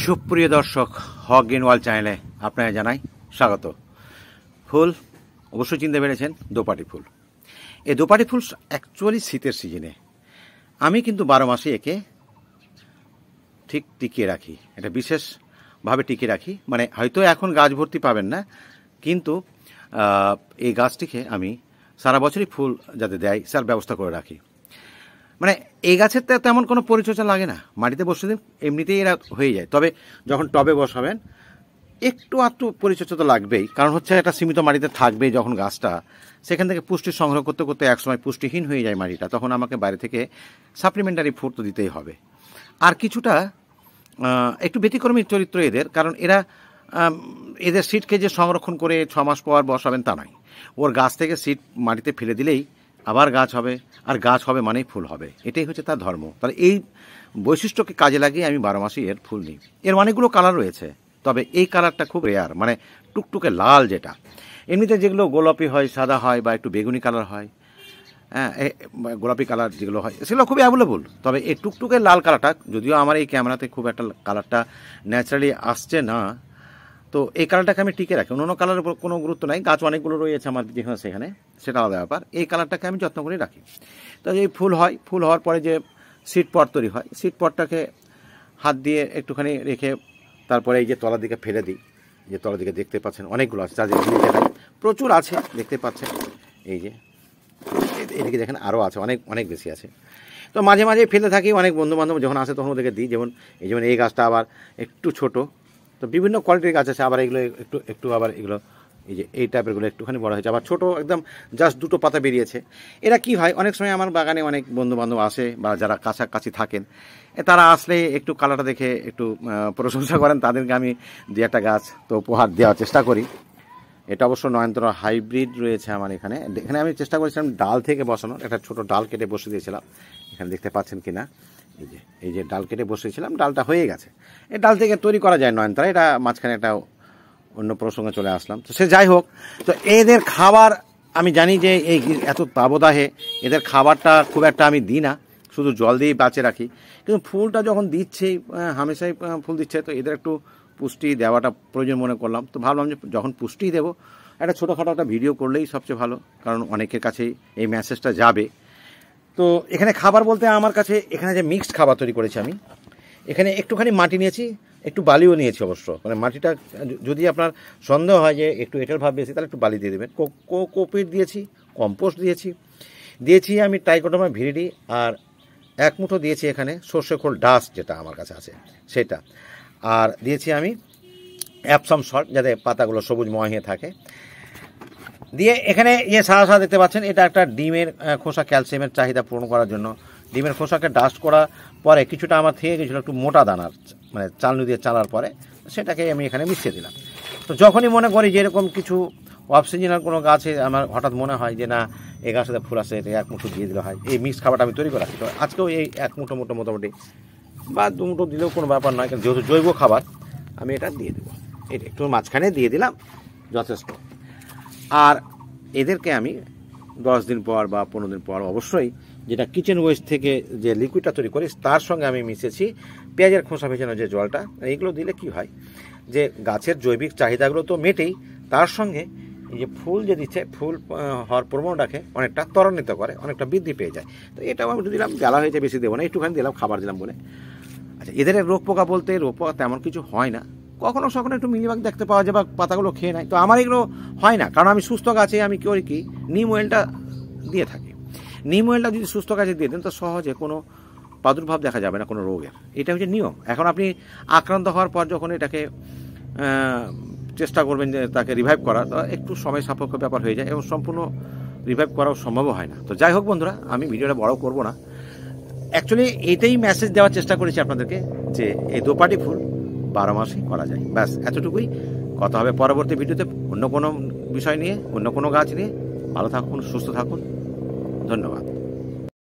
সুপ্রিয় দর্শক, হক green world চ্যানেলে আপনারা জানাই স্বাগত। ফুল অবশ্যই চিনতে পেরেছেন, দোপাটি ফুল। এই দোপাটি ফুল অ্যাকচুয়ালি শীতের সিজনে আমি কিন্তু 12 মাসে একে ঠিক টিকিয়ে রাখি। এটা বিশেষভাবে টিকিয়ে রাখি, মানে হয়তো এখন গাছ ভর্তি পাবেন না, কিন্তু এই গাছটিকে আমি সারা বছরই ফুল যাতে দেয় তার ব্যবস্থা করে রাখি। মানে এই গাছের তো তেমন কোনো পরিচর্যা লাগে না, মাটিতে বসে দিন এমনিতেই এরা হয়ে যায়। তবে যখন টবে বসাবেন একটু আধটু পরিচর্যা তো লাগবেই, কারণ হচ্ছে একটা সীমিত মাটিতে থাকবেই। যখন গাছটা সেখান থেকে পুষ্টি সংগ্রহ করতে করতে একসময় পুষ্টিহীন হয়ে যায় মাটিটা, তখন আমাকে বাইরে থেকে সাপ্লিমেন্টারি ফুড তো দিতেই হবে। আর কিছুটা একটু ব্যতিক্রমী চরিত্র এদের, কারণ এদের সিডকে যে সংরক্ষণ করে 6 মাস পর বসাবেন তা নয়। ওর গাছ থেকে সিড মাটিতে ফেলে দিলেই আবার গাছ হবে, আর গাছ হবে মানেই ফুল হবে, এটাই হচ্ছে তার ধর্ম। তাহলে এই বৈশিষ্ট্যকে কাজে লাগিয়ে আমি 12 মাসেই এর ফুল নিই। এর অনেকগুলো কালার রয়েছে, তবে এই কালারটা খুব রেয়ার, মানে টুকটুকে লাল যেটা। এমনিতে যেগুলো গোলাপি হয়, সাদা হয়, বা একটু বেগুনি কালার হয়, হ্যাঁ গোলাপি কালার যেগুলো হয় সেগুলো খুবই অ্যাভেলেবল। তবে এই টুকটুকে লাল কালারটা, যদিও আমার এই ক্যামেরাতে খুব একটা কালারটা ন্যাচারালি আসছে না, তো এই কালারটাকে আমি টিকে রাখি। অন্য কালারের উপর কোনো গুরুত্ব নাই, গাছ অনেকগুলো রয়েছে আমার যেখানে সেখানে, সেটা আলাদা ব্যাপার। এই কালারটাকে আমি যত্ন করে রাখি। তো এই ফুল হয়, ফুল হওয়ার পরে যে সিড পট তৈরি হয়, সিড পটটাকে হাত দিয়ে একটুখানি রেখে তারপরে এই যে তলার দিকে ফেলে দিই। যে তলার দিকে দেখতে পাচ্ছেন অনেকগুলো আছে, যা দেখায় প্রচুর আছে, দেখতে পাচ্ছেন। এই যে এদিকে দেখেন আরও আছে, অনেক অনেক বেশি আছে। তো মাঝে মাঝে ফেলে থাকি, অনেক বন্ধুবান্ধব যখন আসে তখন ওদেরকে দিই। যেমন এই গাছটা আবার একটু ছোট, তো বিভিন্ন কোয়ালিটির গাছ আছে। আবার এগুলো একটু আবার এগুলো এই টাইপেরগুলো একটুখানি বড় হয়েছে, আবার ছোটো একদম জাস্ট 2টো পাতা বেরিয়েছে। এরা কি হয়, অনেক সময় আমার বাগানে অনেক বন্ধুবান্ধব আসে বা যারা কাছাকাছি থাকেন, তারা আসলে একটু কালারটা দেখে একটু প্রশংসা করেন, তাদেরকে আমি 2-1টা গাছ তো উপহার দেওয়ার চেষ্টা করি। এটা অবশ্য নয়নতারা হাইব্রিড রয়েছে আমার এখানে। এখানে আমি চেষ্টা করেছিলাম ডাল থেকে বসানোর, একটা ছোট ডাল কেটে বসে দিয়েছিলাম। এখানে দেখতে পাচ্ছেন কিনা, এই যে ডাল কেটে বসিয়েছিলাম, ডালটা হয়ে গেছে। এই ডাল থেকে তৈরি করা যায় নয়নতারা। এটা মাঝখানে একটা অন্য প্রসঙ্গে চলে আসলাম, তো সে যাই হোক। তো এদের খাবার আমি জানি যে এই এত তাবদাহে এদের খাবারটা খুব একটা আমি দিই না, শুধু জল দিয়েই বাঁচিয়ে রাখি। কিন্তু ফুলটা যখন দিচ্ছেই, হামেশাই ফুল দিচ্ছে, তো এদের একটু পুষ্টি দেওয়াটা প্রয়োজন মনে করলাম। তো ভাবলাম যে যখন পুষ্টি দেবো, একটা ছোটোখাটো একটা ভিডিও করলেই সবচেয়ে ভালো, কারণ অনেকের কাছেই এই মেসেজটা যাবে। তো এখানে খাবার বলতে আমার কাছে এখানে যে মিক্সড খাবার তৈরি করেছি আমি, এখানে একটুখানি মাটি নিয়েছি, একটু বালিও নিয়েছি অবশ্য। মানে মাটিটা যদি আপনার সন্দেহ হয় যে একটু এঁটেল ভাব বেশি, তাহলে একটু বালি দিয়ে দেবেন। কোকোপিট দিয়েছি, কম্পোস্ট দিয়েছি আমি ট্রাইকোডার্মা ভিরিডি, আর 1 মুঠো দিয়েছি এখানে সর্ষে খোল ডাস্ট, যেটা আমার কাছে আছে সেটা, আর দিয়েছি আমি অ্যাপসাম সল্ট, যাতে পাতাগুলো সবুজময় হয়ে থাকে। দিয়ে এখানে সাদা দেখতে পাচ্ছেন, এটা একটা ডিমের খোসা, ক্যালসিয়ামের চাহিদা পূরণ করার জন্য। ডিমের খোসাকে ডাস্ট করা পরে কিছুটা আমার থেকে গেছিলো একটু মোটা দানার, মানে চালনি দিয়ে চালার পরে সেটাকে আমি এখানে মিশিয়ে দিলাম। তো যখনই মনে করি যে এরকম কিছু অফ সিজনাল কোনো গাছে আমার হঠাৎ মনে হয় যে না এই গাছটাতে ফুল আসে, এটা 1 মুঠো দিয়ে দিলে হয়। এই মিক্স খাবারটা আমি তৈরি করে রাখি। তো আজকেও এই 1 মুঠো মোটামুটি বা 2 মুঠো দিলেও কোনো ব্যাপার নয়, কারণ যেহেতু জৈব খাবার আমি এটা দিয়ে দেবো। এটা একটু মাঝখানে দিয়ে দিলাম, যথেষ্ট। আর এদেরকে আমি 10 দিন পর বা 15 দিন পর অবশ্যই যেটা কিচেন ওয়েস্ট থেকে যে লিকুইডটা তৈরি করি, তার সঙ্গে আমি মিশেছি পেঁয়াজের খোসা ভেজানো যে জলটা। এইগুলো দিলে কি হয় যে গাছের জৈবিক চাহিদাগুলো তো মেটেই, তার সঙ্গে এই যে ফুল যে দিচ্ছে, ফুল হওয়ার প্রবণতাকে অনেকটা ত্বরান্বিত করে, অনেকটা বৃদ্ধি পেয়ে যায়। তো এটাও আমি দিলাম, জ্বালা হয়েছে বেশি দেবো না, একটুখানি দিলাম, খাবার দিলাম বলে। আচ্ছা, এদের রোগ পোকা বলতে রোগ পোকা তেমন কিছু হয় না, কখনো সখনো একটু মিলিবাগ দেখতে পাওয়া যায় বা পাতাগুলো খেয়ে নেয়। তো আমার এগুলো হয় না, কারণ আমি সুস্থ গাছে আমি করি কি, নিম অয়েলটা দিয়ে থাকি। নিম অয়েলটা যদি সুস্থ গাছে দিয়ে দেন, তো সহজে কোনো প্রাদুর্ভাব দেখা যাবে না কোনো রোগের। এটা হচ্ছে নিয়ম। এখন আপনি আক্রান্ত হওয়ার পর যখন এটাকে চেষ্টা করবেন যে তাকে রিভাইভ করা, তো একটু সময় সাপেক্ষ ব্যাপার হয়ে যায়, এবং সম্পূর্ণ রিভাইভ করাও সম্ভব হয় না। তো যাই হোক বন্ধুরা, আমি ভিডিওটা বড় করব না। অ্যাকচুয়ালি এটাই মেসেজ দেওয়ার চেষ্টা করেছি আপনাদেরকে, যে এই দোপাটি ফুল 12 মাসই করা যায়। ব্যাস এতটুকুই। কথা হবে পরবর্তী ভিডিওতে অন্য কোনো বিষয় নিয়ে, অন্য কোনো গাছ নিয়ে। ভালো থাকুন, সুস্থ থাকুন, ধন্যবাদ।